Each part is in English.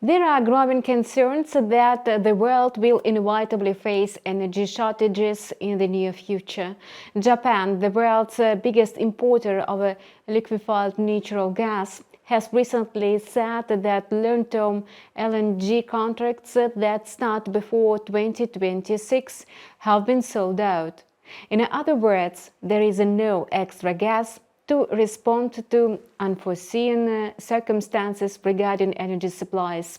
There are growing concerns that the world will inevitably face energy shortages in the near future. Japan, the world's biggest importer of liquefied natural gas, has recently said that long-term LNG contracts that start before 2026 have been sold out. In other words, there is no extra gas to respond to unforeseen circumstances regarding energy supplies.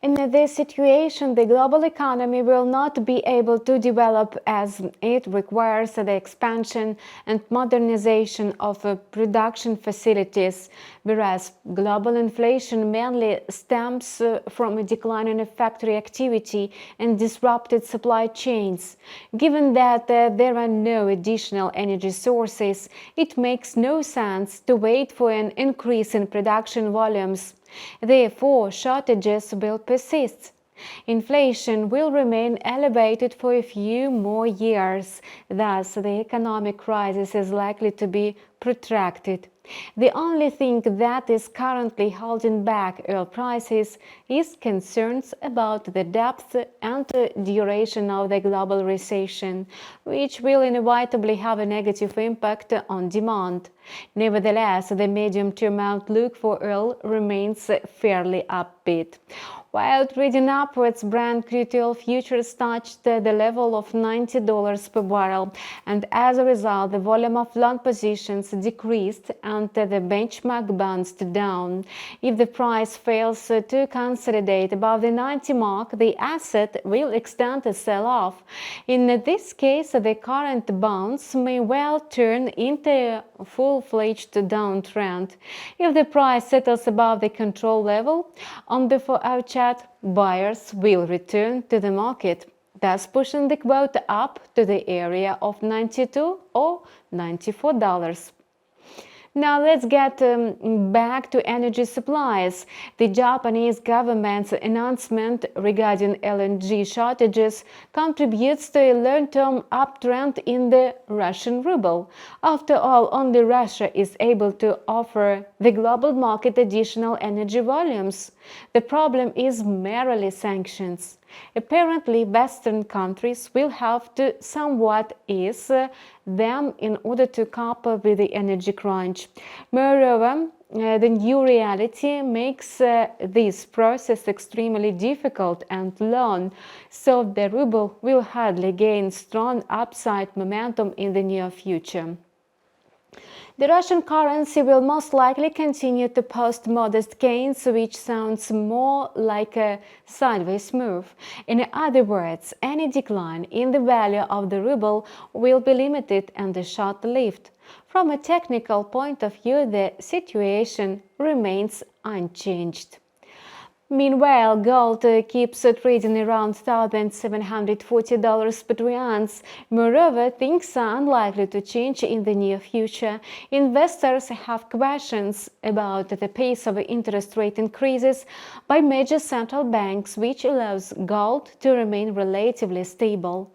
In this situation, the global economy will not be able to develop as it requires the expansion and modernization of production facilities, whereas global inflation mainly stems from a decline in factory activity and disrupted supply chains. Given that there are no additional energy sources, it makes no sense to wait for an increase in production volumes. Therefore, shortages will persist. Inflation will remain elevated for a few more years. Thus, the economic crisis is likely to be protracted. The only thing that is currently holding back oil prices is concerns about the depth and duration of the global recession, which will inevitably have a negative impact on demand. Nevertheless, the medium-term outlook for oil remains fairly upbeat. While trading upwards, Brent crude oil futures touched the level of $90 per barrel, and as a result, the volume of long positions decreased and the benchmark bounced down. If the price fails to consolidate above the 90 mark, the asset will extend a sell-off. In this case, the current bounce may well turn into a full-fledged downtrend. If the price settles above the control level on the 4-hour chart, buyers will return to the market, thus pushing the quote up to the area of $92 or $94. Now let's get back to energy supplies. The Japanese government's announcement regarding LNG shortages contributes to a long-term uptrend in the Russian ruble. After all, only Russia is able to offer the global market additional energy volumes. The problem is merely sanctions. Apparently, Western countries will have to somewhat ease them in order to cope with the energy crunch. Moreover, the new reality makes this process extremely difficult and long, so the ruble will hardly gain strong upside momentum in the near future. The Russian currency will most likely continue to post modest gains, which sounds more like a sideways move. In other words, any decline in the value of the ruble will be limited and short-lived. From a technical point of view, the situation remains unchanged. Meanwhile, gold keeps trading around $1,740 per ounce. Moreover, things are unlikely to change in the near future. Investors have questions about the pace of interest rate increases by major central banks, which allows gold to remain relatively stable.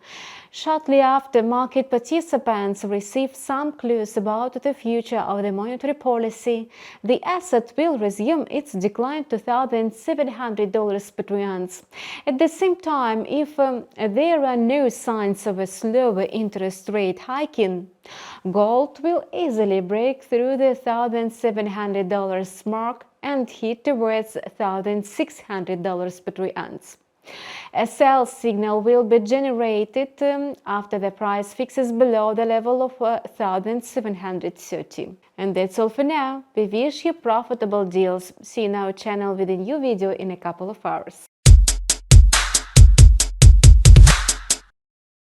Shortly after, market participants received some clues about the future of the monetary policy. The asset will resume its decline to $1,700 per ounce. At the same time, if there are no signs of a slower interest rate hiking, gold will easily break through the $1,700 mark and hit towards $1,600 per ounce. A sell signal will be generated after the price fixes below the level of 1,730. And that's all for now. We wish you profitable deals. See you in our channel with a new video in a couple of hours.